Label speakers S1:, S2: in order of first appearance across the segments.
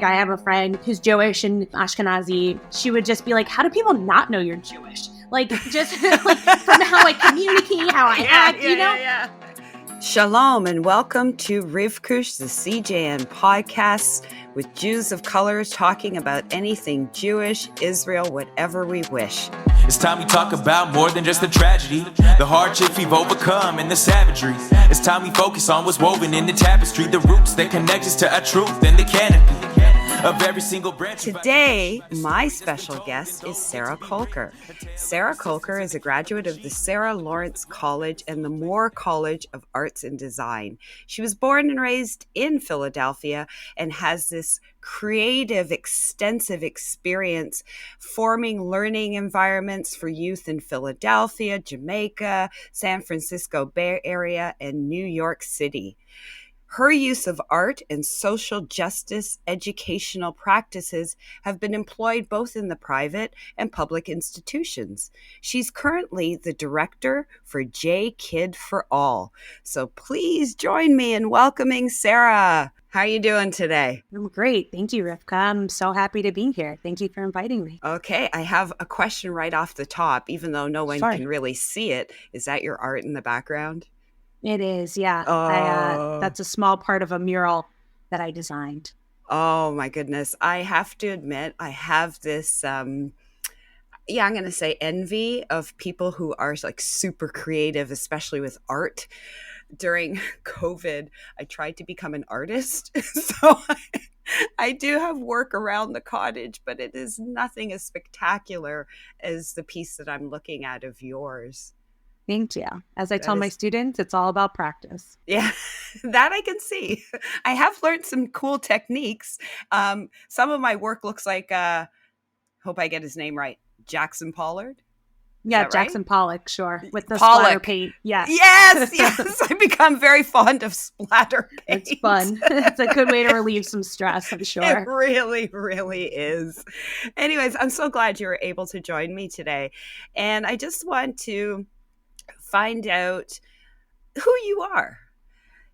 S1: I have a friend who's Jewish and Ashkenazi. She would just be like, how do people not know you're Jewish? Like, just like from how I communicate, how I act, you know?
S2: Yeah. Shalom and welcome to Rivkush, the CJN podcast with Jews of colors talking about anything Jewish, Israel, whatever we wish.
S3: It's time we talk about more than just the tragedy, the hardships we've overcome and the savagery. It's time we focus on what's woven in the tapestry, the roots that connect us to our truth and the canopy of every single branch.
S2: Today, my special guest is Sarah Kolker. Sarah Kolker is a graduate of the Sarah Lawrence College and the Moore College of Arts and Design. She was born and raised in Philadelphia and has this creative, extensive experience forming learning environments for youth in Philadelphia, Jamaica, San Francisco Bay Area, and New York City. Her use of art and social justice educational practices have been employed both in the private and public institutions. She's currently the director for J Kid for All. So please join me in welcoming Sarah. How are you doing today?
S1: I'm great. Thank you, Rivka. I'm so happy to be here. Thank you for inviting me.
S2: Okay, I have a question right off the top, even though no one can really see it. Is that your art in the background?
S1: It is, yeah. That's a small part of a mural that I designed.
S2: Oh my goodness. I have to admit, I have this, I'm going to say envy of people who are like super creative, especially with art. During COVID, I tried to become an artist. So I do have work around the cottage, but it is nothing as spectacular as the piece that I'm looking at of yours.
S1: Thank you. As I tell my students, it's all about practice.
S2: Yeah, that I can see. I have learned some cool techniques. Some of my work looks like, hope I get his name right, Jackson Pollard.
S1: Yeah, Jackson
S2: right?
S1: Pollock, sure. With the
S2: Pollock.
S1: Splatter paint. Yes.
S2: Yes. I become very fond of splatter paint.
S1: It's fun. It's a good way to relieve some stress, I'm sure.
S2: It really, really is. Anyways, I'm so glad you were able to join me today. And I just want to find out who you are.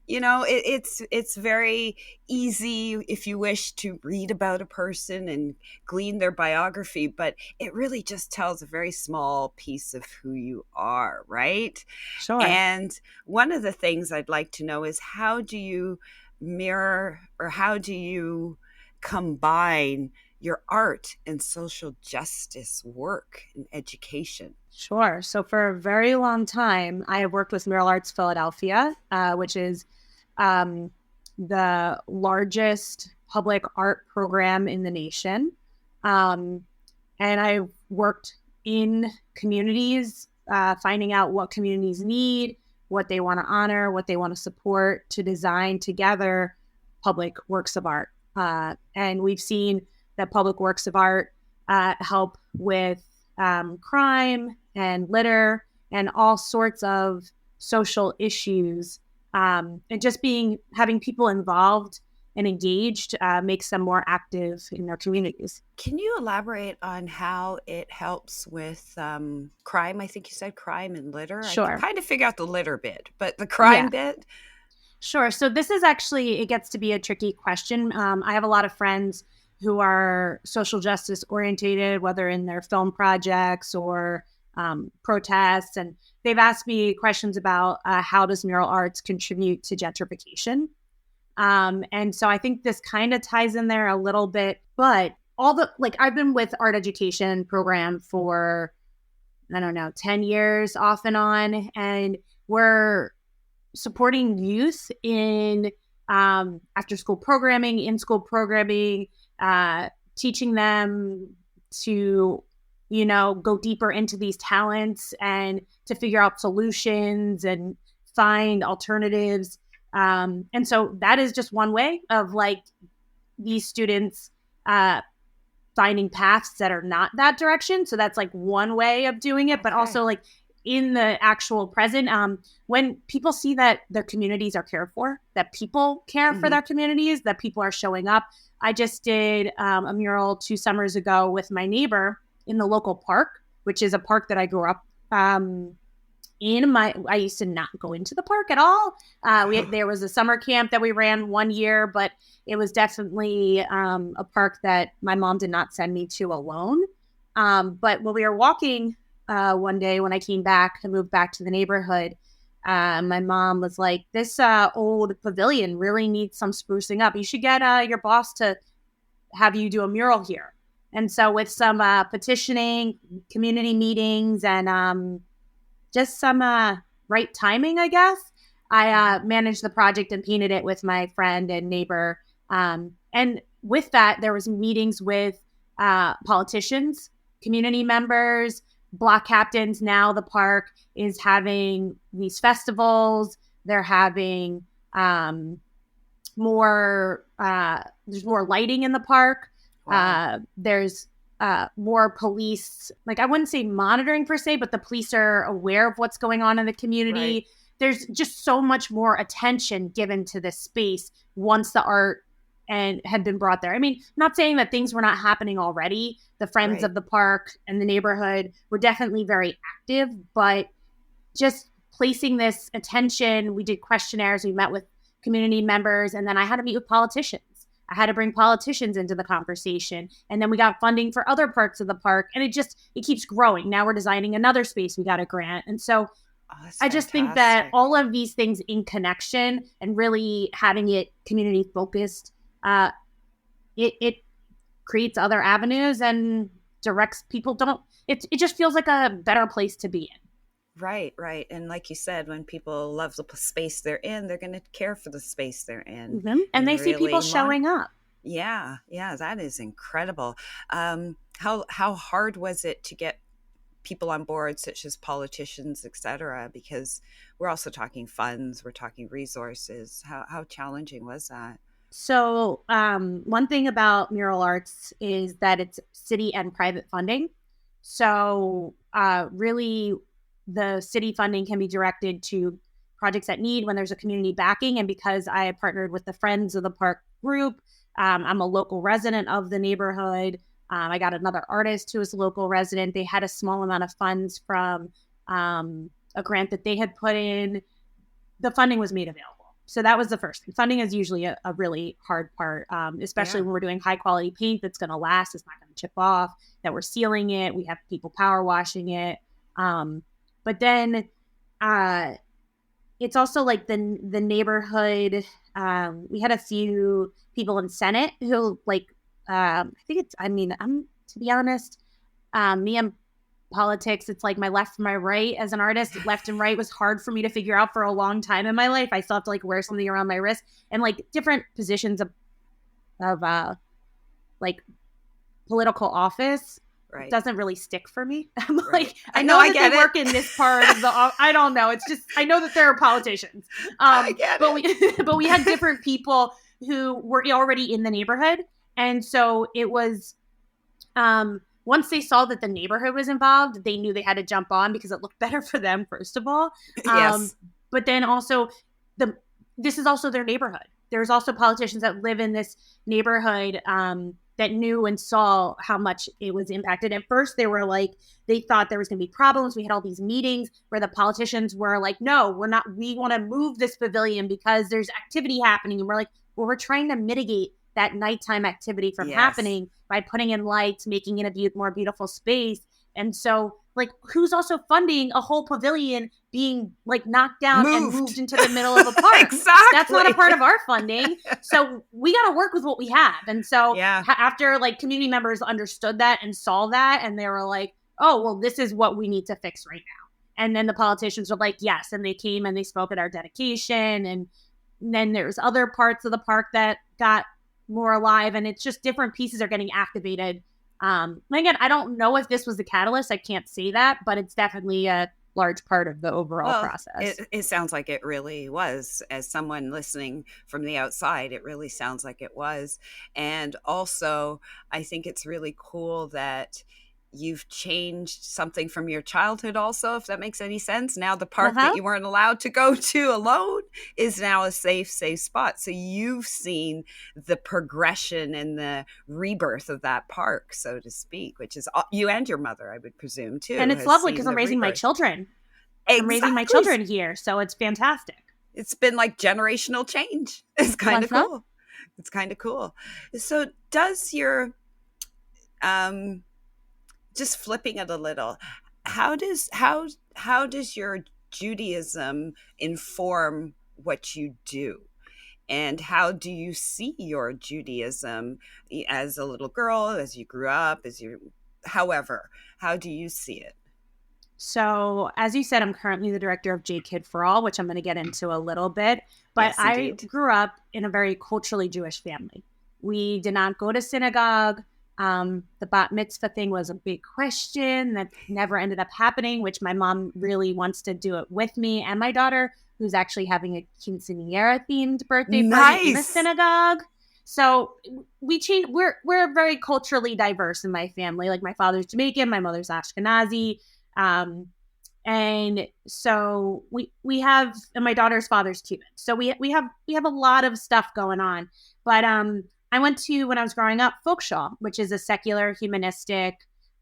S2: You know, it's very easy, if you wish, to read about a person and glean their biography, but it really just tells a very small piece of who you are, right?
S1: Sure.
S2: And one of the things I'd like to know is, how do you mirror, or how do you combine your art and social justice work and education?
S1: Sure. So for a very long time, I have worked with Mural Arts Philadelphia, which is the largest public art program in the nation. And I worked in communities, finding out what communities need, what they want to honor, what they want to support, to design together public works of art. And we've seen that public works of art help with crime and litter and all sorts of social issues. And just having people involved and engaged makes them more active in their communities.
S2: Can you elaborate on how it helps with crime? I think you said crime and litter.
S1: Sure.
S2: I can kind of figure out the litter bit, but the crime bit?
S1: Sure. So this is actually, it gets to be a tricky question. I have a lot of friends who are social justice orientated, whether in their film projects or protests. And they've asked me questions about how does mural arts contribute to gentrification? And so I think this kind of ties in there a little bit, but I've been with art education program for, 10 years off and on. And we're supporting youth in after school programming, in school programming, teaching them to, go deeper into these talents and to figure out solutions and find alternatives. And so that is just one way of these students finding paths that are not that direction. So that's one way of doing it, but also in the actual present, when people see that their communities are cared for, that people care for their communities, that people are showing up. I just did a mural 2 summers ago with my neighbor in the local park, which is a park that I grew up I used to not go into the park at all. There was a summer camp that we ran one year, but it was definitely a park that my mom did not send me to alone. But when we were walking one day when I came back and moved back to the neighborhood, my mom was like, this old pavilion really needs some sprucing up. You should get your boss to have you do a mural here. And so with some petitioning, community meetings, and just some right timing, I guess, I managed the project and painted it with my friend and neighbor. And with that, there was meetings with politicians, community members, block captains. Now the park is having these festivals. They're having more, there's more lighting in the park. Wow. There's more police, like I wouldn't say monitoring per se, but the police are aware of what's going on in the community. Right. There's just so much more attention given to this space once the art and had been brought there. I mean, not saying that things were not happening already. The friends of the park and the neighborhood were definitely very active, but just placing this attention, we did questionnaires, we met with community members, and then I had to meet with politicians. I had to bring politicians into the conversation. And then we got funding for other parts of the park. And it keeps growing. Now we're designing another space. We got a grant. And so I just think that all of these things in connection and really having it community focused, it creates other avenues and directs people it just feels like a better place to be in.
S2: Right. And like you said, when people love the space they're in, they're going to care for the space they're in.
S1: Mm-hmm. And they see people showing up.
S2: Yeah, that is incredible. How hard was it to get people on board, such as politicians, et cetera? Because we're also talking funds, we're talking resources. How challenging was that?
S1: So one thing about mural arts is that it's city and private funding. So really, the city funding can be directed to projects that need when there's a community backing. And because I had partnered with the Friends of the Park group, I'm a local resident of the neighborhood. I got another artist who is a local resident. They had a small amount of funds from a grant that they had put in. The funding was made available. So that was the first thing. Funding is usually a really hard part, especially when we're doing high quality paint that's going to last. It's not going to chip off, that we're sealing it. We have people power washing it. But then it's also like the neighborhood. We had a few people in Senate who to be honest, me and politics, it's like my left and my right as an artist. Left and right was hard for me to figure out for a long time in my life. I still have to wear something around my wrist, and different positions of political office. Right. Doesn't really stick for me. I'm right. I know that they work in this part of the. I don't know. It's just I know that there are politicians. I get it. But we had different people who were already in the neighborhood, and so it was. Once they saw that the neighborhood was involved, they knew they had to jump on because it looked better for them. First of all, yes. But then also this is also their neighborhood. There's also politicians that live in this neighborhood. That knew and saw how much it was impacted. At first, they were they thought there was going to be problems. We had all these meetings where the politicians were like, no, we're not, we want to move this pavilion because there's activity happening. And we're like, well, we're trying to mitigate that nighttime activity from happening by putting in lights, making it a more beautiful space. And so, who's also funding a whole pavilion being knocked down and moved into the middle of a park?
S2: Exactly.
S1: That's not a part of our funding. So we got to work with what we have. And so after community members understood that and saw that, and they were like, oh, well, this is what we need to fix right now. And then the politicians were like, yes. And they came and they spoke at our dedication. And then there's other parts of the park that got more alive. And it's just different pieces are getting activated. Again, I don't know if this was the catalyst. I can't say that, but it's definitely a large part of the overall process.
S2: It sounds like it really was. As someone listening from the outside, it really sounds like it was. And also, I think it's really cool that you've changed something from your childhood also, if that makes any sense. Now the park that you weren't allowed to go to alone is now a safe spot. So you've seen the progression and the rebirth of that park, so to speak, which is you and your mother, I would presume, too.
S1: And it's lovely because I'm raising my children. I'm raising my children here, so it's fantastic.
S2: It's been like generational change. It's kind of cool. It's kind of cool. So does your, just flipping it a little, how does your Judaism inform what you do? And how do you see your Judaism as a little girl, as you grew up, however, how do you see it?
S1: So, as you said, I'm currently the director of J Kid for All, which I'm going to get into a little bit. But yes, I grew up in a very culturally Jewish family. We did not go to synagogue. The bat mitzvah thing was a big question that never ended up happening, which my mom really wants to do it with me and my daughter, who's actually having a quinceañera themed birthday party in the synagogue. So we changed. We're very culturally diverse in my family. Like my father's Jamaican, my mother's Ashkenazi. And so we have, and my daughter's father's Cuban. So we have a lot of stuff going on. But I went to, when I was growing up, Folkshaw, which is a secular humanistic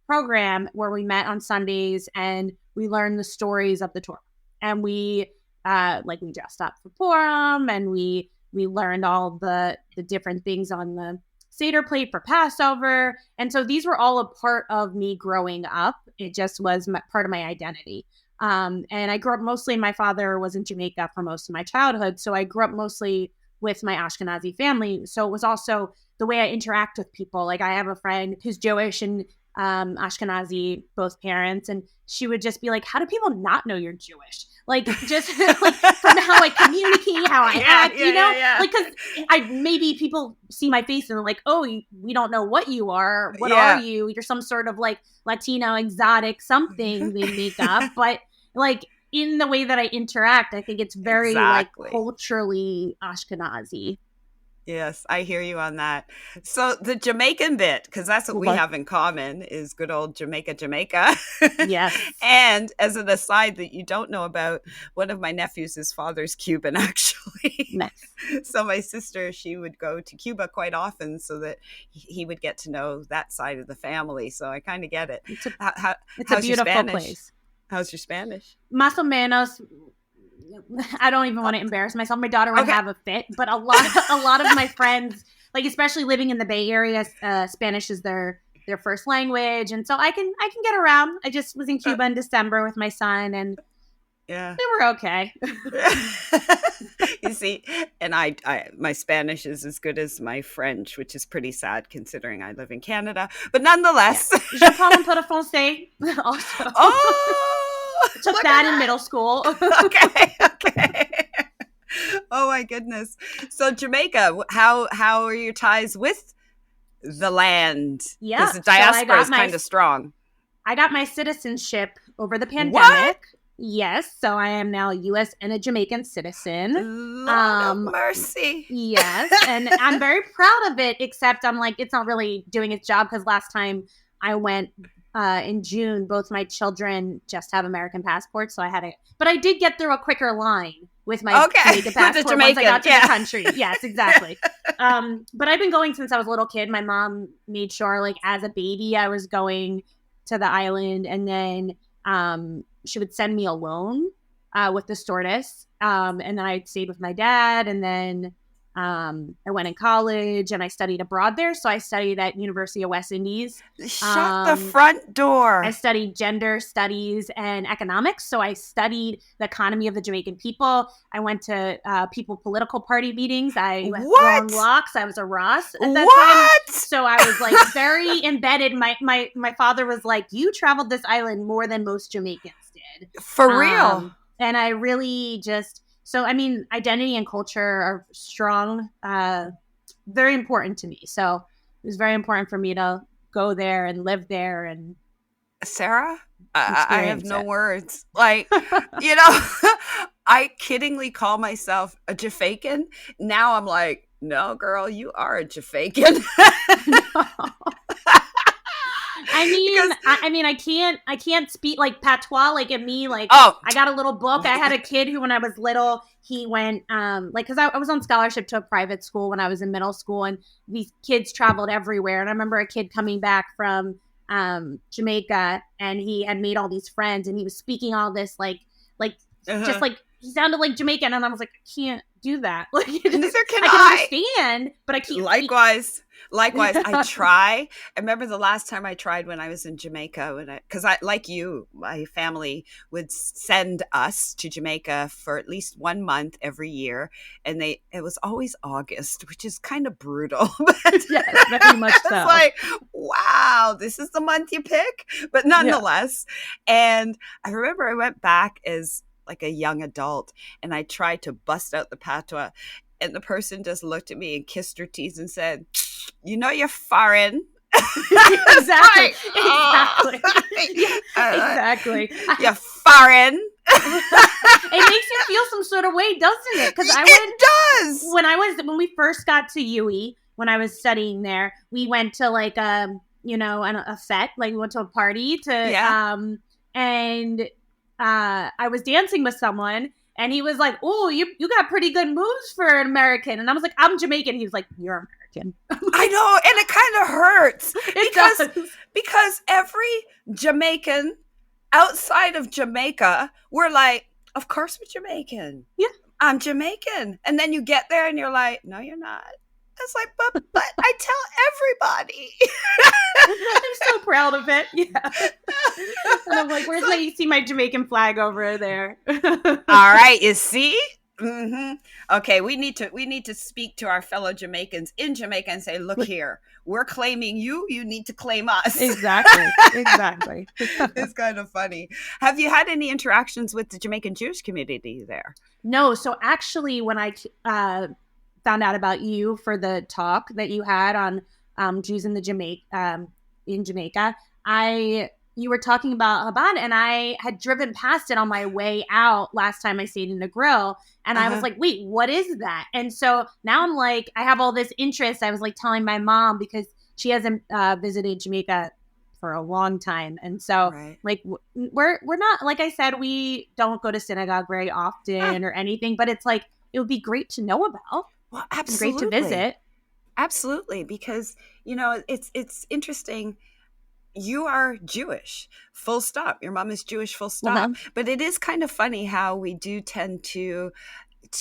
S1: program where we met on Sundays and we learned the stories of the Torah. And we dressed up for Purim, and we learned all the different things on the Seder plate for Passover. And so these were all a part of me growing up. It just was part of my identity. And I grew up mostly, my father was in Jamaica for most of my childhood. So I grew up mostly with my Ashkenazi family. So it was also the way I interact with people. Like I have a friend who's Jewish and Ashkenazi, both parents. And she would just be like, how do people not know you're Jewish? Like just like from how I communicate, how I act, like, cause maybe people see my face and they're like, oh, we don't know what you are. What are you? You're some sort of like Latino exotic something they make up. But like in the way that I interact, I think it's very like culturally Ashkenazi.
S2: Yes, I hear you on that. So the Jamaican bit, because that's what we have in common, is good old Jamaica.
S1: Yes.
S2: And as an aside that you don't know about, one of my nephews, his father's Cuban, actually.
S1: Nice.
S2: So my sister, she would go to Cuba quite often so that he would get to know that side of the family. So I kind of get it.
S1: It's a beautiful place.
S2: How's your Spanish?
S1: Más o menos. I don't even want to embarrass myself. My daughter would have a fit, but a lot of my friends, like especially living in the Bay Area, Spanish is their first language, and so I can get around. I just was in Cuba in December with my son, and they were okay.
S2: You see, and I my Spanish is as good as my French, which is pretty sad considering I live in Canada. But nonetheless,
S1: je parle un peu de français. Also.
S2: Oh.
S1: Took that in middle school.
S2: Okay. Oh my goodness. So Jamaica, how are your ties with the land?
S1: Yeah.
S2: Because the diaspora is kind of strong.
S1: I got my citizenship over the pandemic.
S2: What?
S1: Yes. So I am now a U.S. and a Jamaican citizen.
S2: Lord of mercy.
S1: Yes. And I'm very proud of it, except I'm like, it's not really doing its job because last time I went in June, both my children just have American passports, so but I did get through a quicker line with my Jamaican passport once I got to the country. Yes, exactly. But I've been going since I was a little kid. My mom made sure, like as a baby, I was going to the island, and then she would send me a loan with the stewardess, and then I stayed with my dad, and then I went in college and I studied abroad there. So I studied at University of West Indies.
S2: Shut the front door.
S1: I studied gender studies and economics. So I studied the economy of the Jamaican people. I went to People Political Party meetings. I went long walks. I was a Ross at that time. So I was like very embedded. My father was like, you traveled this island more than most Jamaicans did.
S2: For real.
S1: And I really so, I mean, identity and culture are strong, very important to me. So it was very important for me to go there and live there. And
S2: Sarah, I have no words. Like, I kiddingly call myself a Jafaican. Now I'm like, no, girl, you are a Jafaican.
S1: No. I mean, I can't speak like patois, like in me, like, I got a little book. I had a kid who, when I was little, he went, cause I was on scholarship to a private school when I was in middle school, and these kids traveled everywhere. And I remember a kid coming back from, Jamaica, and he had made all these friends, and he was speaking all this, like like just like he sounded like Jamaican, and I was like, I can't do that. Like,
S2: Neither can
S1: I can understand, but I can't.
S2: Likewise, I try. I remember the last time I tried when I was in Jamaica, because I, like you, my family would send us to Jamaica for at least 1 month every year, and it was always August, which is kind of brutal. But
S1: yes, very much so.
S2: It's like, wow, this is the month you pick, but nonetheless. Yeah. And I remember I went back as like a young adult, and I tried to bust out the patois, and the person just looked at me and kissed her teeth and said, "You know, you're foreign."
S1: Exactly.
S2: Like,
S1: Exactly.
S2: You're foreign.
S1: It makes you feel some sort of way, doesn't it? Because
S2: does.
S1: When we first got to UE, when I was studying there, we went to like a fete, like we went to a party and I was dancing with someone, and he was like, "Oh, you got pretty good moves for an American," and I was like, "I'm Jamaican." He was like, "You're American."
S2: I know, and it kind of hurts because every Jamaican outside of Jamaica, we're like, "Of course we're Jamaican.
S1: Yeah,
S2: I'm Jamaican," and then you get there and you're like, "No, you're not." It's like, but I tell everybody.
S1: I'm so proud of it. Yeah. And I'm like, where's you see my Jamaican flag over there?
S2: All right, you see? Mm-hmm. Okay, we need to speak to our fellow Jamaicans in Jamaica and say, look here, we're claiming you need to claim us.
S1: Exactly.
S2: It's kind of funny. Have you had any interactions with the Jamaican Jewish community there?
S1: No. So actually, when I found out about you for the talk that you had on Jews in Jamaica, you were talking about Chabad, and I had driven past it on my way out last time I stayed in the grill, and I was like, wait, what is that? And so now I'm like, I have all this interest. I was like telling my mom, because she hasn't visited Jamaica for a long time, and so like we're not, like I said, we don't go to synagogue very often or anything, but it's like it would be great to know about.
S2: Well, absolutely.
S1: Great to visit.
S2: Absolutely, because it's interesting. You are Jewish, full stop. Your mom is Jewish, full stop. But it is kind of funny how we do tend to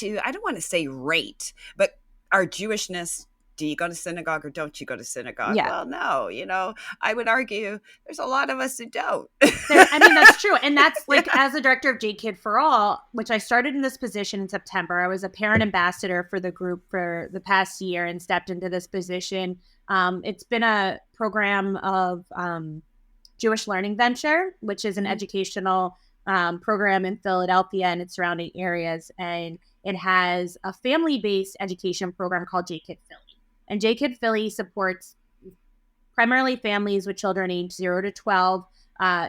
S2: I don't want to say rate, but our Jewishness. Do you go to synagogue or don't you go to synagogue?
S1: Yeah.
S2: Well, no, I would argue there's a lot of us who don't.
S1: That's true. And that's like, as a director of J-Kid for All, which I started in this position in September, I was a parent ambassador for the group for the past year and stepped into this position. It's been a program of Jewish Learning Venture, which is an educational program in Philadelphia and its surrounding areas. And it has a family-based education program called J-Kid Philly. And J-Kid Philly supports primarily families with children aged 0 to 12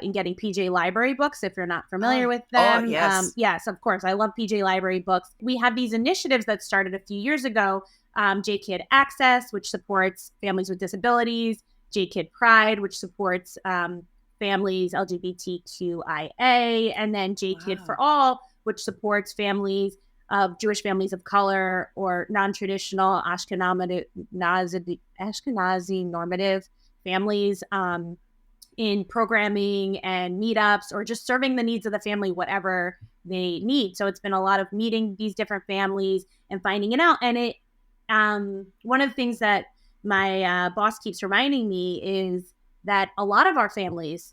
S1: in getting PJ Library books, if you're not familiar with them.
S2: Oh, yes.
S1: Yes, of course. I love PJ Library books. We have these initiatives that started a few years ago. J-Kid Access, which supports families with disabilities. J-Kid Pride, which supports families LGBTQIA. And then J-Kid for All, which supports families of Jewish families of color or non-traditional Ashkenazi normative families in programming and meetups, or just serving the needs of the family, whatever they need. So it's been a lot of meeting these different families and finding it out. And it one of the things that my boss keeps reminding me is that a lot of our families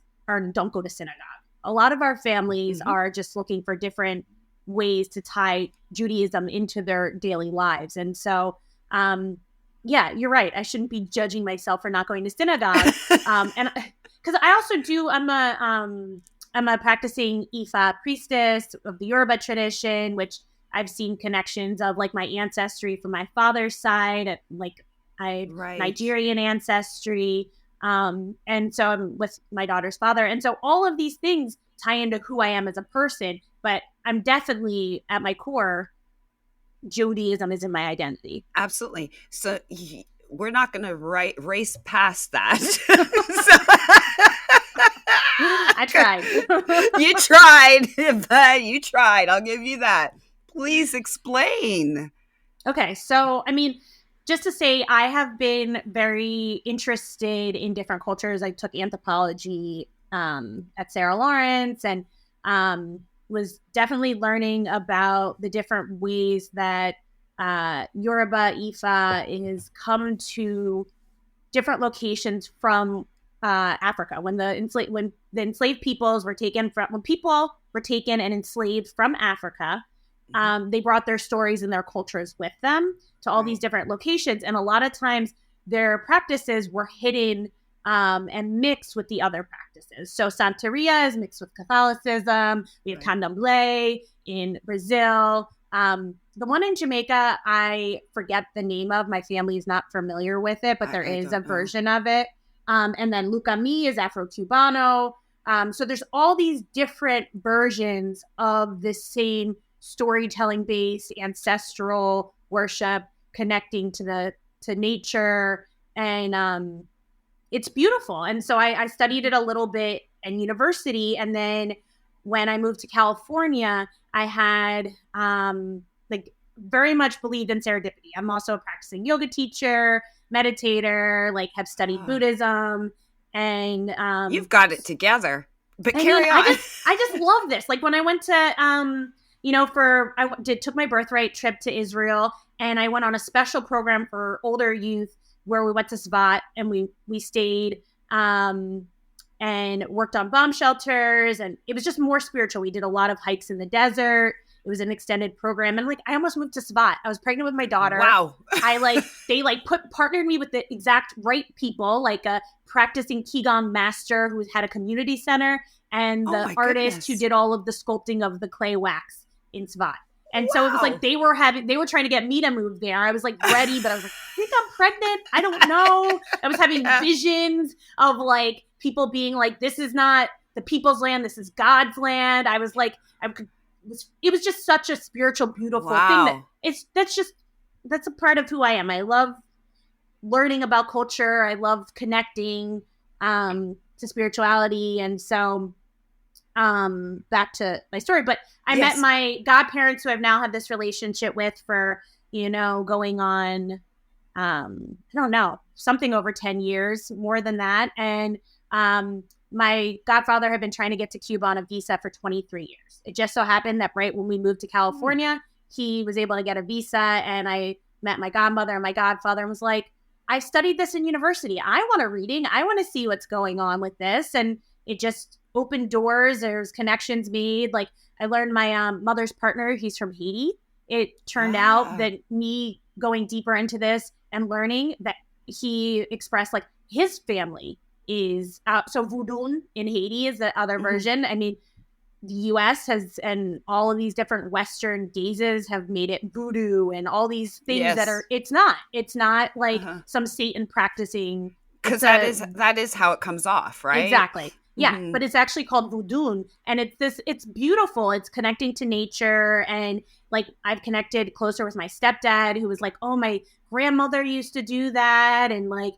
S1: don't go to synagogue. A lot of our families are just looking for different ways to tie Judaism into their daily lives. And so, yeah, you're right. I shouldn't be judging myself for not going to synagogue. And because I also do, I'm a practicing Ifa priestess of the Yoruba tradition, which I've seen connections of, like my ancestry from my father's side, like Nigerian ancestry. And so I'm with my daughter's father. And so all of these things tie into who I am as a person, but I'm definitely at my core, Judaism is in my identity.
S2: Absolutely. So we're not going to race past that.
S1: I tried.
S2: You tried, but you tried. I'll give you that. Please explain.
S1: Okay. So, I mean, just to say, I have been very interested in different cultures. I took anthropology at Sarah Lawrence, and was definitely learning about the different ways that Yoruba Ifa is come to different locations from Africa. When the enslaved peoples were taken from, when people were taken and enslaved from Africa, they brought their stories and their cultures with them to all these different locations. And a lot of times their practices were hidden and mixed with the other practices. So Santeria is mixed with Catholicism. We have Candomblé in Brazil. The one in Jamaica, I forget the name of. My family is not familiar with it, but there is a version of it. And then Lucami is Afro-Cubano. So there's all these different versions of the same storytelling-based ancestral worship connecting to nature, and it's beautiful. And so I studied it a little bit in university, and then when I moved to California, I had like very much believed in serendipity. I'm also a practicing yoga teacher, meditator, like have studied Buddhism, and
S2: you've got it together. But carry on.
S1: I just love this. Like when I went to took my birthright trip to Israel, and I went on a special program for older youth where we went to Svat, and we stayed and worked on bomb shelters, and it was just more spiritual. We did a lot of hikes in the desert. It was an extended program, and like I almost moved to Svat. I was pregnant with my daughter.
S2: Wow.
S1: They partnered me with the exact right people, like a practicing Qigong master who had a community center, and the artist who did all of the sculpting of the clay wax in Svat. And so it was like they were trying to get me to move there. I was like ready, but I was like, I think I'm pregnant. I don't know. I was having visions of like people being like, this is not the people's land. This is God's land. I was like, it was just such a spiritual, beautiful thing. That's a part of who I am. I love learning about culture. I love connecting to spirituality. And so back to my story, but I met my godparents who I've now had this relationship with for, going on, I don't know, something over 10 years, more than that. And my godfather had been trying to get to Cuba on a visa for 23 years. It just so happened that right when we moved to California, he was able to get a visa, and I met my godmother and my godfather and was like, I studied this in university. I want a reading. I want to see what's going on with this. And it just opened doors. There's connections made. Like I learned my mother's partner, he's from Haiti. It turned out that me going deeper into this and learning that he expressed like his family is so voodoo in Haiti is the other version. I mean, the U.S. has, and all of these different Western gazes have made it voodoo and all these things that are, it's not like some Satan practicing.
S2: Because that is how it comes off, right?
S1: Exactly. Yeah. But it's actually called voodoo, and it's beautiful. It's connecting to nature. And like, I've connected closer with my stepdad, who was like, oh, my grandmother used to do that. And like,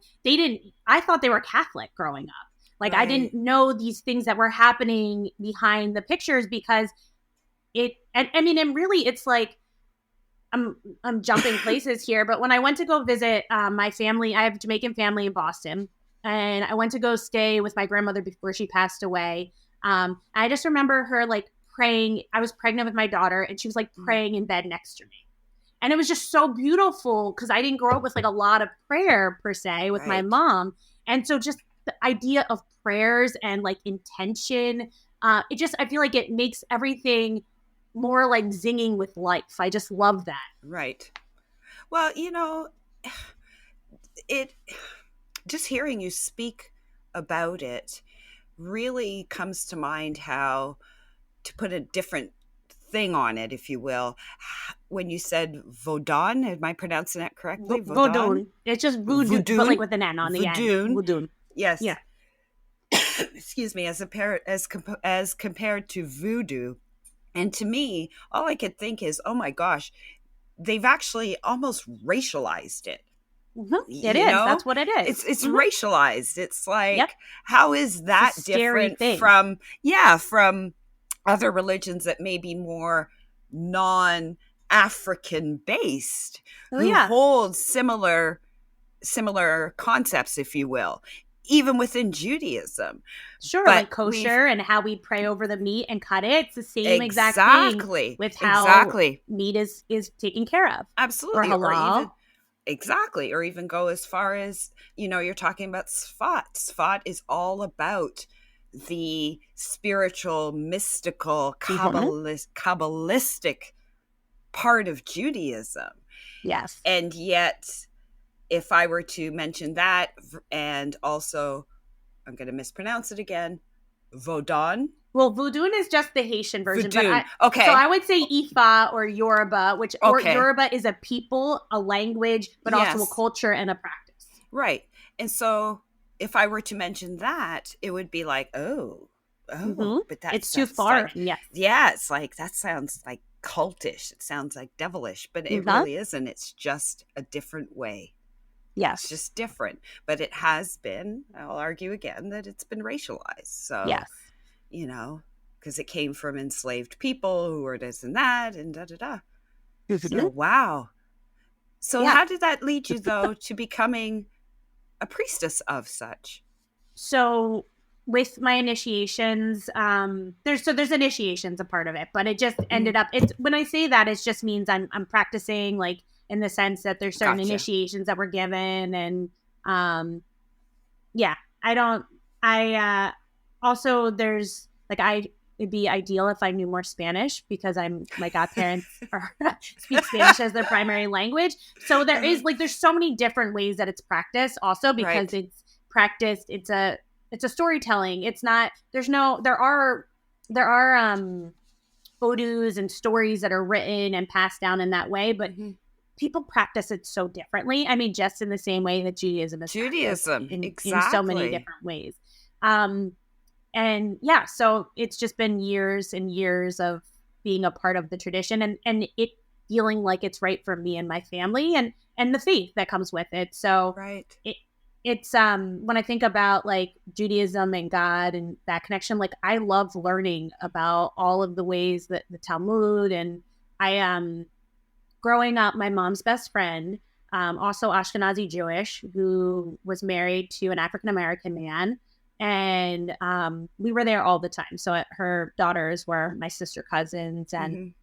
S1: I thought they were Catholic growing up. Like, I didn't know these things that were happening behind the pictures, because and really it's like, I'm jumping places here, but when I went to go visit my family, I have a Jamaican family in Boston, and I went to go stay with my grandmother before she passed away. I just remember her like praying. I was pregnant with my daughter, and she was like praying in bed next to me. And it was just so beautiful, because I didn't grow up with like a lot of prayer per se with my mom. And so just the idea of prayers and like intention, I feel like it makes everything more like zinging with life. I just love that.
S2: Right. Well, it just hearing you speak about it really comes to mind how, to put a different thing on it, if you will, when you said Vodun, am I pronouncing that correctly?
S1: Vodun. It's just voodoo, but like with an N on the end.
S2: Vodun. Yes.
S1: Yeah.
S2: Excuse me. As compared to voodoo, and to me, all I could think is, oh my gosh, they've actually almost racialized it.
S1: It is. That's what it is.
S2: It's racialized. It's like, how is that different from other religions that may be more non-African based, who hold similar concepts, if you will? even within Judaism.
S1: Sure,
S2: But
S1: like kosher and how we pray over the meat and cut it. It's the same exact thing
S2: exactly,
S1: with how
S2: exactly,
S1: meat is taken care of. Or
S2: absolutely, or even
S1: halal.
S2: exactly, or even go as far as, you're talking about Sfat. Sfat is all about the spiritual, mystical,
S1: Mhm.
S2: Kabbalistic part of Judaism.
S1: Yes.
S2: And yet, if I were to mention that, and also, I'm going to mispronounce it again, Vodun.
S1: Well, Vudun is just the Haitian version, but
S2: Vodun.
S1: so
S2: Okay.
S1: I would say Ifa or Yoruba, or
S2: Okay.
S1: Yoruba is a people, a language, but also a
S2: Yes.
S1: culture and a practice.
S2: Right. And so if I were to mention that, it would be like, but
S1: It's too
S2: that's
S1: far.
S2: like,
S1: Yes.
S2: yeah, it's like, that sounds like cultish. It sounds like devilish, but it
S1: Mhm.
S2: really isn't. It's just a different way. It's
S1: Yes.
S2: just different. But it has been, I'll argue again, that it's been racialized. So,
S1: Yes.
S2: because it came from enslaved people who were this and that and da da da. So,
S1: Mhm.
S2: wow. So,
S1: Yeah.
S2: how did that lead you, though, to becoming a priestess of such?
S1: So with my initiations, there's initiations a part of it, but it just ended up, it's when I say that, it just means I'm practicing, like, in the sense that there's certain
S2: Gotcha.
S1: initiations that were given. And yeah, I don't, I also, there's like, it'd be ideal if I knew more Spanish, because my godparents speak Spanish as their primary language. So there is, like, there's so many different ways that it's practiced also, because
S2: Right.
S1: it's practiced. It's a storytelling. It's not, there are odus and stories that are written and passed down in that way, but people practice it so differently. I mean, just in the same way that Judaism is practiced
S2: Judaism,
S1: in so many
S2: exactly.
S1: different ways. And yeah, so it's just been years and years of being a part of the tradition, and it feeling like it's right for me and my family, and the faith that comes with it. So
S2: Right.
S1: it's when I think about, like, Judaism and God and that connection, like, I love learning about all of the ways that the Talmud, and I growing up, my mom's best friend, also Ashkenazi Jewish, who was married to an African American man. And we were there all the time. So her daughters were my sister cousins. And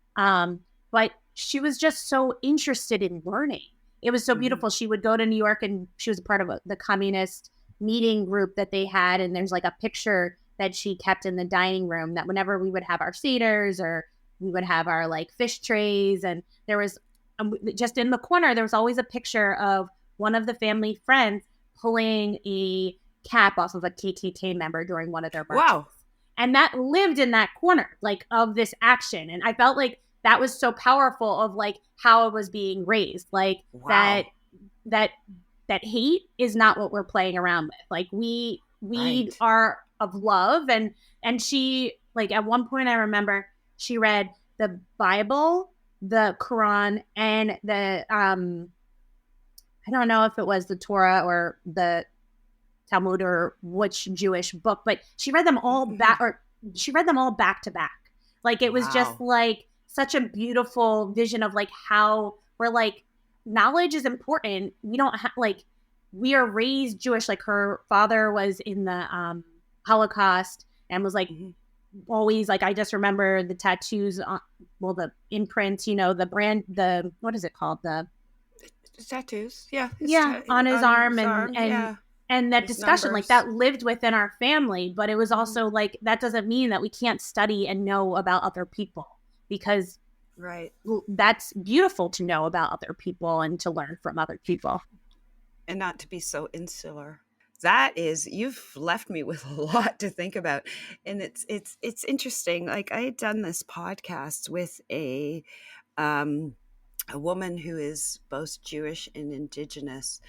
S1: but she was just so interested in learning. It was so beautiful. She would go to New York, and she was a part of the communist meeting group that they had. And there's like a picture that she kept in the dining room, that whenever we would have our seders, or we would have our, like, fish trays, and there was just in the corner, there was always a picture of one of the family friends pulling a cap off of a KKK member during one of their marches.
S2: Wow.
S1: And that lived in that corner, like, of this action. And I felt like that was so powerful of, like, how it was being raised. Like,
S2: Wow.
S1: that hate is not what we're playing around with. Like, we
S2: Right.
S1: are of love. And she, like, at one point I remember she read the Bible, the Quran, and the I don't know if it was the Torah or the Talmud or which Jewish book, but she read them all back, or she read them all back to back. Like, it was just,
S2: Wow.
S1: like, such a beautiful vision of, like, how we're, like, knowledge is important. We don't have, like, we are raised Jewish. Like, her father was in the Holocaust and was, like, always, like, I just remember the tattoos on, well, the imprints, the brand, what is it called? The
S2: tattoos. Yeah.
S1: on his arm,
S2: yeah.
S1: and that
S2: His
S1: discussion,
S2: numbers.
S1: like, that lived within our family. But it was also like, that doesn't mean that we can't study and know about other people, because
S2: Right.
S1: that's beautiful to know about other people and to learn from other people.
S2: And not to be so insular. You've left me with a lot to think about. And it's interesting. Like, I had done this podcast with a woman who is both Jewish and Indigenous.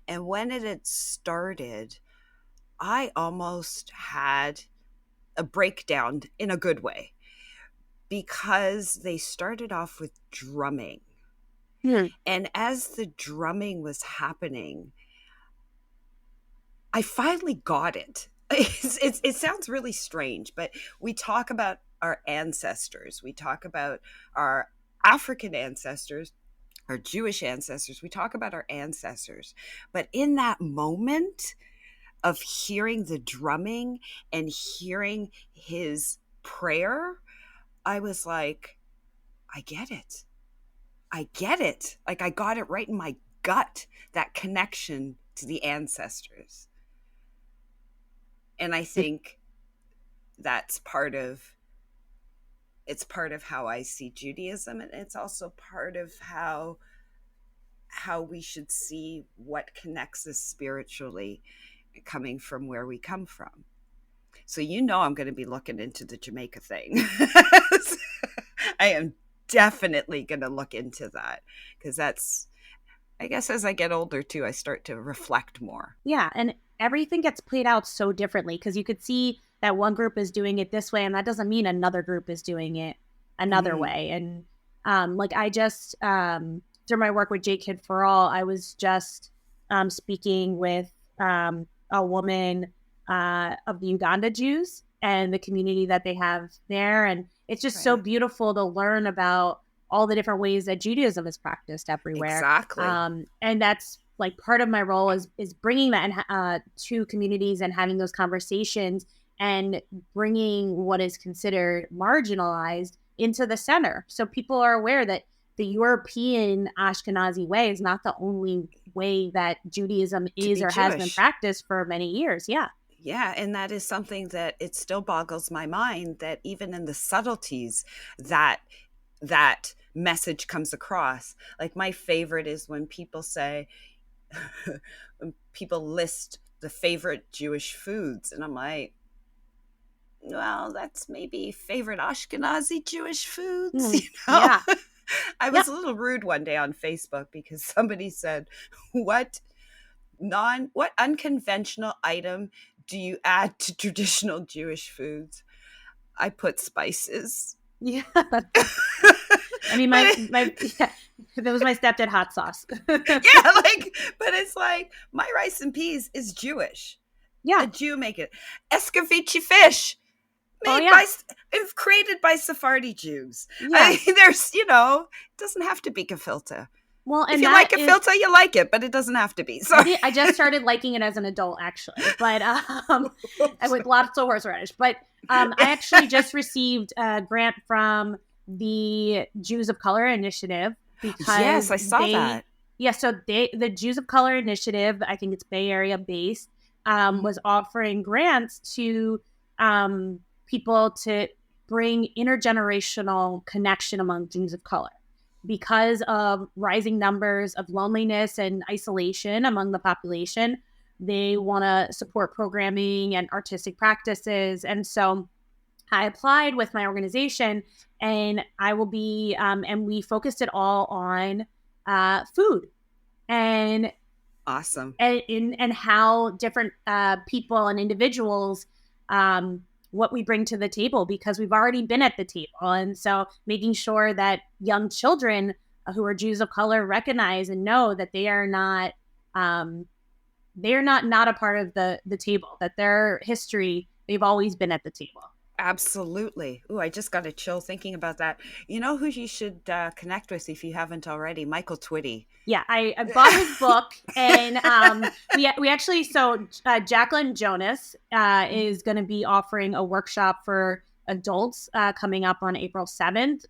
S2: And when it had started, I almost had a breakdown in a good way, because they started off with drumming. And as the drumming was happening, I finally got it. It sounds really strange, but we talk about our ancestors. We talk about our African ancestors, our Jewish ancestors. We talk about our ancestors. But in that moment, of hearing the drumming and hearing his prayer, I was like, I get it. I get it. Like, I got it right in my gut, that connection to the ancestors. And I think that's part of how I see Judaism, and it's also part of how we should see what connects us spiritually, coming from where we come from. So I'm going to be looking into the Jamaica thing. I am definitely going to look into that, because that's, I guess, as I get older too, I start to reflect more.
S1: Yeah, and everything gets played out so differently, because you could see that one group is doing it this way, and that doesn't mean another group is doing it another way. And I just through my work with J Kid for All, I was just speaking with a woman of the Uganda Jews and the community that they have there, and it's just so beautiful to learn about all the different ways that Judaism is practiced everywhere.
S2: Exactly.
S1: And that's like part of my role is bringing that to communities and having those conversations and bringing what is considered marginalized into the center, so people are aware that the European Ashkenazi way is not the only way that Judaism is or has been practiced for many years. Yeah.
S2: Yeah, and that is something that it still boggles my mind, that even in the subtleties that message comes across. Like, my favorite is when people say, when people list the favorite Jewish foods, and I'm like, well, that's maybe favorite Ashkenazi Jewish foods,
S1: Yeah.
S2: I was a little rude one day on Facebook because somebody said, what unconventional item do you add to traditional Jewish foods? I put spices.
S1: Yeah. I mean, that was my stepdad hot sauce.
S2: Yeah, but it's like, my rice and peas is Jewish.
S1: Yeah.
S2: A Jew make it. Escavici fish. Created by Sephardi Jews. Yeah. I mean, there's, it doesn't have to be gefilte.
S1: Well, and
S2: if you like gefilte, you like it, but it doesn't have to be. So
S1: I just started liking it as an adult, actually, but with lots of horseradish. But I actually just received a grant from the Jews of Color Initiative, because
S2: yes, I saw that.
S1: Yeah, so the Jews of Color Initiative, I think it's Bay Area based, was offering grants to people to bring intergenerational connection among Jews of color, because of rising numbers of loneliness and isolation among the population. They want to support programming and artistic practices. And so I applied with my organization, and I will be, and we focused it all on food and
S2: awesome,
S1: and how different people and individuals, what we bring to the table, because we've already been at the table. And so making sure that young children who are Jews of color recognize and know that they are not a part of the table, that their history, they've always been at the table.
S2: Absolutely. Ooh, I just got a chill thinking about that. You know who you should connect with if you haven't already? Michael Twitty.
S1: Yeah, I bought his book, and we actually, so Jacqueline Jonas is going to be offering a workshop for adults coming up on April 7th,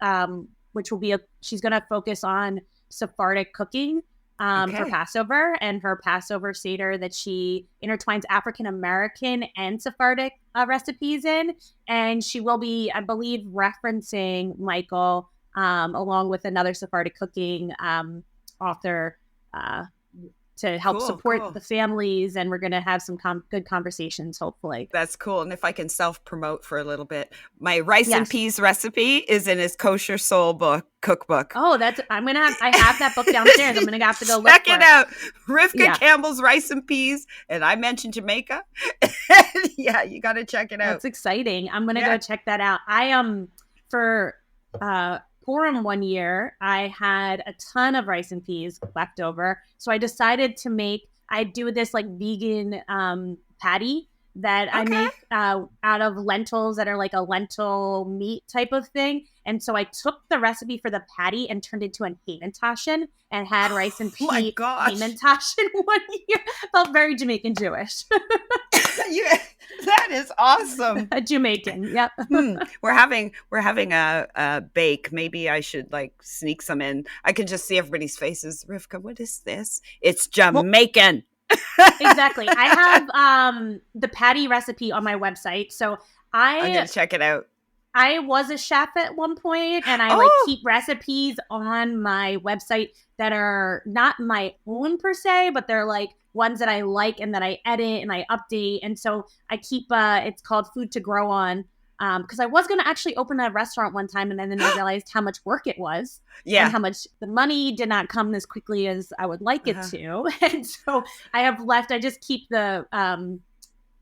S1: which will be she's going to focus on Sephardic cooking for Passover, and her Passover Seder that she intertwines African American and Sephardic recipes in. And she will be, I believe, referencing Michael along with another Sephardic cooking author to help support the families. And we're going to have some good conversations, hopefully.
S2: That's cool. And if I can self-promote for a little bit, my rice and peas recipe is in his Kosher Soul cookbook.
S1: Oh, I have that book downstairs. I'm going to have to go look
S2: Check it out. Rivka Campbell's Rice and Peas. And I mentioned Jamaica. Yeah, you got to check it out.
S1: That's exciting. I'm going to go check that out. For Purim one year, I had a ton of rice and peas left over. So I decided I do this like vegan patty that I make out of lentils that are like a lentil meat type of thing. And so I took the recipe for the patty and turned it into a Hamantashen and had rice and pea Hamantashen one year. Felt very Jamaican Jewish.
S2: That is awesome.
S1: A Jamaican. Yep.
S2: We're having a bake. Maybe I should like sneak some in. I can just see everybody's faces. Rivka, what is this? It's Jamaican.
S1: Exactly. I have the patty recipe on my website. So
S2: I'm gonna check it out.
S1: I was a chef at one point, and I keep recipes on my website that are not my own per se, but they're like ones that I like and that I edit and I update. And so I keep it's called Food to Grow On, because I was going to actually open a restaurant one time, and then I realized how much work it was, and how much the money did not come as quickly as I would like it to. And so I just keep the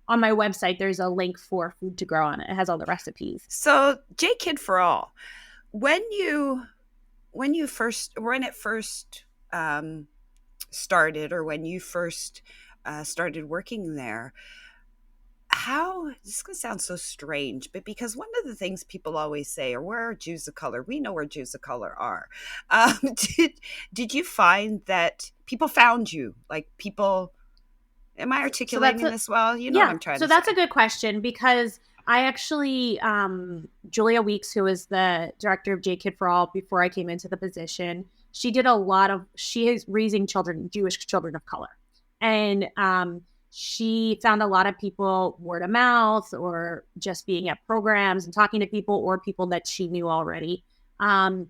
S1: on my website, there's a link for Food to Grow On. It has all the recipes.
S2: So J Kid for All, when it first started, or when you first started working there, this is going to sound so strange, but because one of the things people always say are, where are Jews of color? We know where Jews of color are. Did you find that people found you? Like people... Am I articulating this well? You know what I'm trying to say.
S1: So that's a good question, because I actually, Julia Weeks, who is the director of J Kid for All before I came into the position, she is raising children, Jewish children of color. And she found a lot of people word of mouth, or just being at programs and talking to people, or people that she knew already. And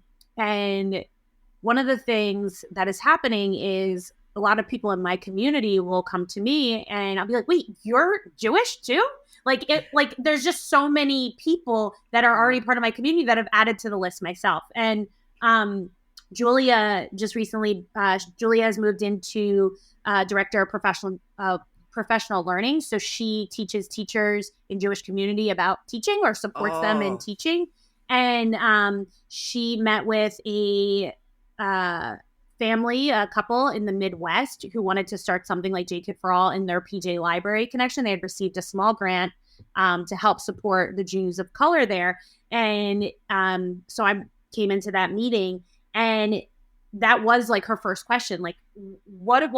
S1: one of the things that is happening is a lot of people in my community will come to me, and I'll be like, wait, you're Jewish too? Like there's just so many people that are already part of my community that have added to the list myself. And Julia just recently, Julia has moved into director of professional learning. So she teaches teachers in Jewish community about teaching, or supports them in teaching. And she met with a a couple in the Midwest who wanted to start something like J Kid for All in their PJ Library connection. They had received a small grant to help support the Jews of color there. And so I came into that meeting, and that was like her first question, like,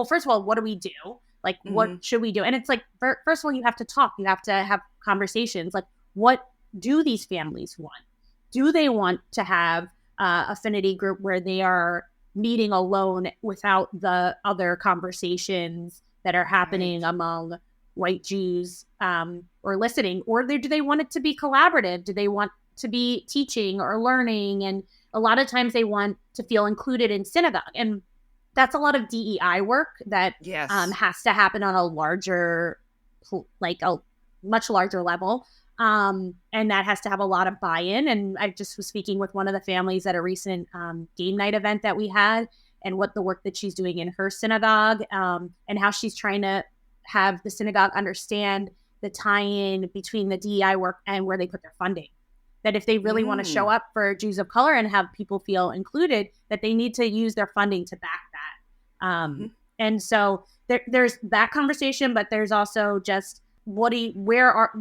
S1: first of all, what do we do? Like, what should we do? And it's like, first of all, you have to talk. You have to have conversations. Like, what do these families want? Do they want to have affinity group where they are meeting alone without the other conversations that are happening among white Jews, or listening? Or do they want it to be collaborative? Do they want to be teaching or learning? And a lot of times they want to feel included in synagogue. And that's a lot of DEI work that has to happen on a much larger level. And that has to have a lot of buy-in. And I just was speaking with one of the families at a recent game night event that we had, and what the work that she's doing in her synagogue, and how she's trying to have the synagogue understand the tie-in between the DEI work and where they put their funding. That if they really want to show up for Jews of color and have people feel included, that they need to use their funding to back that. And so there's that conversation, but there's also just, where are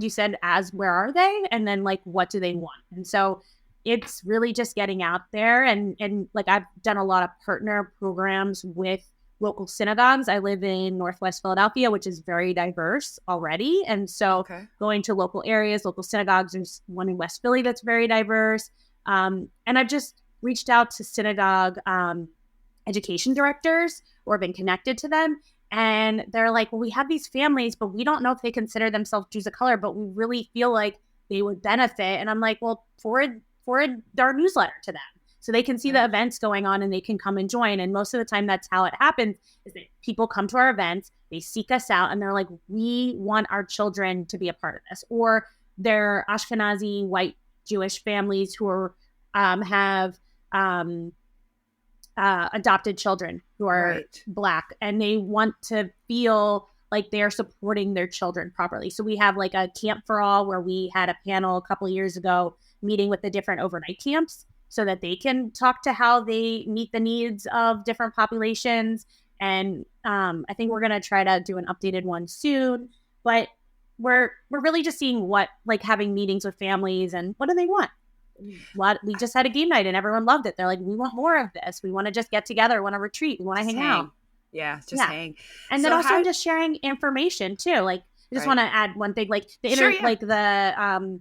S1: they? And then like, what do they want? And so it's really just getting out there. And like, I've done a lot of partner programs with local synagogues. I live in Northwest Philadelphia, which is very diverse already. And so going to local areas, local synagogues, there's one in West Philly that's very diverse. And I've just reached out to synagogue education directors, or been connected to them. And they're like, well, we have these families, but we don't know if they consider themselves Jews of color, but we really feel like they would benefit. And I'm like, well, forward our newsletter to them, so they can see the events going on and they can come and join. And most of the time that's how it happens, is that people come to our events, they seek us out, and they're like, we want our children to be a part of this. Or they're Ashkenazi white Jewish families who are, have adopted children who are Black, and they want to feel like they're supporting their children properly. So we have like a Camp for All, where we had a panel a couple of years ago meeting with the different overnight camps, so that they can talk to how they meet the needs of different populations. And I think we're going to try to do an updated one soon, but we're really just seeing having meetings with families, and what do they want? We just had a game night and everyone loved it. They're like, we want more of this. We want to just get together. We want to retreat. We want to hang out.
S2: Yeah, just hang.
S1: And then also just sharing information too. Like, I just want to add one thing, like like the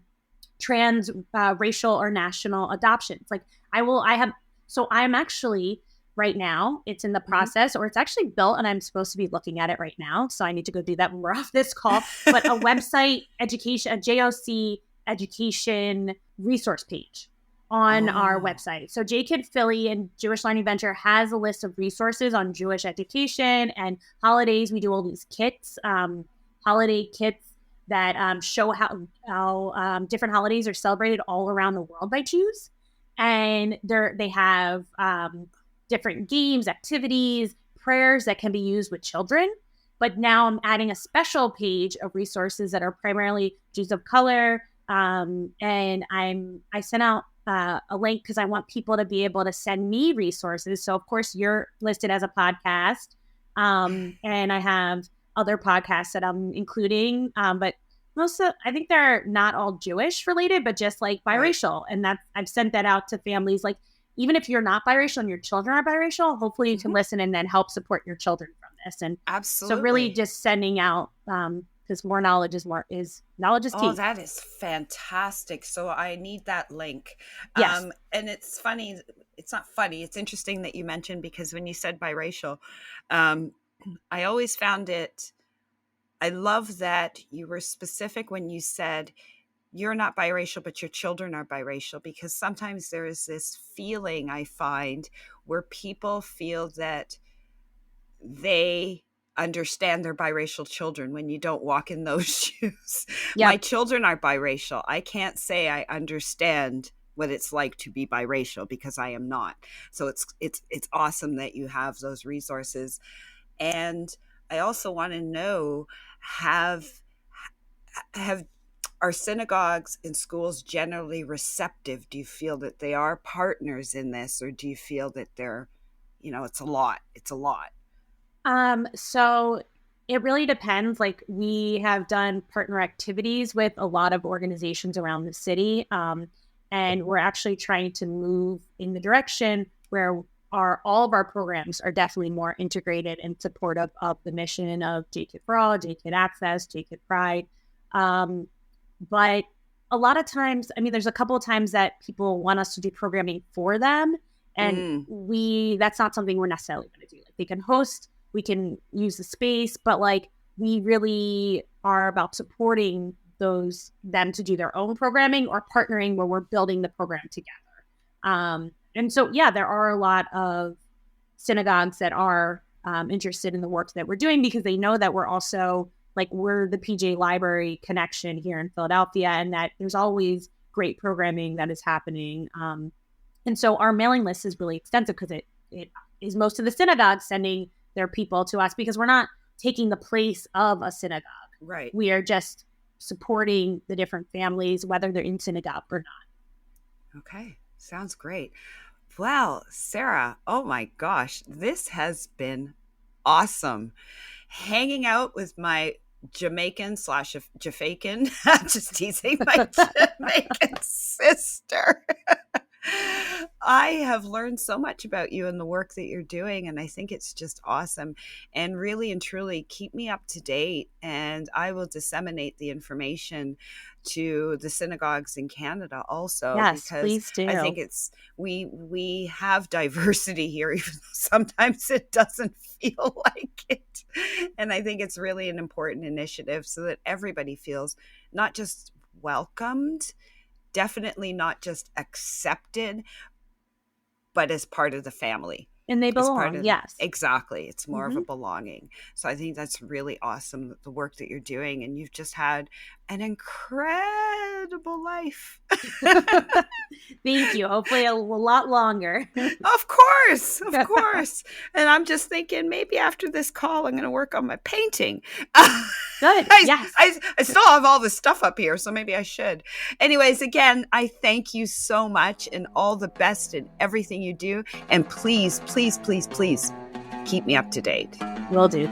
S1: trans racial or national adoptions. Like I'm actually right now, it's in the process, or it's actually built and I'm supposed to be looking at it right now. So I need to go do that when we're off this call. But a website education, a JOC education resource page on our website. So JKid Philly and Jewish Learning Venture has a list of resources on Jewish education and holidays. We do all these kits, holiday kits that show how different holidays are celebrated all around the world by Jews. And they have different games, activities, prayers that can be used with children. But now I'm adding a special page of resources that are primarily Jews of color. And I sent out a link because I want people to be able to send me resources. So of course you're listed as a podcast. And I have other podcasts that I'm including. But I think they're not all Jewish related, but just like biracial. And I've sent that out to families. Like, even if you're not biracial and your children are biracial, hopefully you can listen and then help support your children from this. And
S2: absolutely.
S1: So really just sending out, because more knowledge is key.
S2: Oh, that is fantastic. So I need that link.
S1: Yes.
S2: And it's funny. It's not funny. It's interesting that you mentioned, because when you said biracial, I always found it, I love that you were specific when you said you're not biracial, but your children are biracial, because sometimes there is this feeling I find where people feel that they understand their biracial children when you don't walk in those shoes. Yep. My children are biracial. I can't say I understand what it's like to be biracial because I am not. So it's awesome that you have those resources. And I also want to know, are synagogues and schools generally receptive? Do you feel that they are partners in this, or do you feel that they're, it's a lot?
S1: So it really depends. Like, we have done partner activities with a lot of organizations around the city. And we're actually trying to move in the direction where all of our programs are definitely more integrated and supportive of the mission of JKid for All, JKid Access, JKid Pride. But a lot of times, there's a couple of times that people want us to do programming for them. And that's not something we're necessarily going to do. Like, they can host, we can use the space, but like, we really are about supporting them to do their own programming, or partnering where we're building the program together. And so, there are a lot of synagogues that are interested in the work that we're doing, because they know that we're also, like, we're the PJ Library connection here in Philadelphia, and that there's always great programming that is happening. And so our mailing list is really extensive, because it is most of the synagogues sending their people to us, because we're not taking the place of a synagogue.
S2: Right.
S1: We are just supporting the different families, whether they're in synagogue or not.
S2: Okay. Sounds great. Well, Sarah, oh my gosh, this has been awesome. Hanging out with my Jamaican / Jafaican, just teasing, my Jamaican sister. I have learned so much about you and the work that you're doing, and I think it's just awesome. And really and truly, keep me up to date, and I will disseminate the information to the synagogues in Canada also.
S1: Yes,
S2: because
S1: please do.
S2: I think we have diversity here, even though sometimes it doesn't feel like it. And I think it's really an important initiative, so that everybody feels not just welcomed, definitely not just accepted, but as part of the family.
S1: And they belong, yes.
S2: Exactly. It's more of a belonging. So I think that's really awesome, the work that you're doing. And you've just had an incredible life.
S1: Thank you. Hopefully a lot longer.
S2: Of course. And I'm just thinking, maybe after this call, I'm going to work on my painting.
S1: Good. Yes.
S2: I still have all this stuff up here, so maybe I should. Anyways, again, I thank you so much, and all the best in everything you do. And please, please, please, please keep me up to date.
S1: Will do.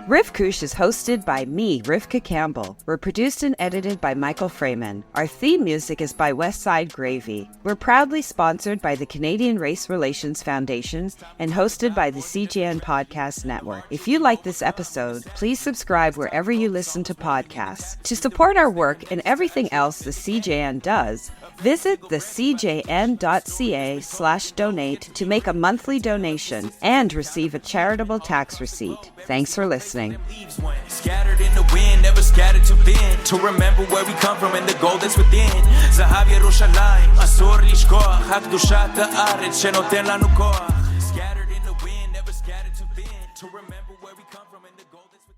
S2: Rivkush is hosted by me, Rivka Campbell. We're produced and edited by Michael Freeman. Our theme music is by Westside Gravy. We're proudly sponsored by the Canadian Race Relations Foundation and hosted by the CJN Podcast Network. If you like this episode, please subscribe wherever you listen to podcasts. To support our work and everything else the CJN does, visit thecjn.ca/donate to make a monthly donation and receive a charitable tax receipt. Thanks for listening.
S3: Scattered in the wind, never scattered too thin. To remember where we come from and the gold that's within. Zahav Yerushalayim, Asur Lishkoach, Hakdushat Haaretz Shenoten Lanu Koach. Scattered in the wind, never scattered too thin. To remember where we come from and the gold that's within.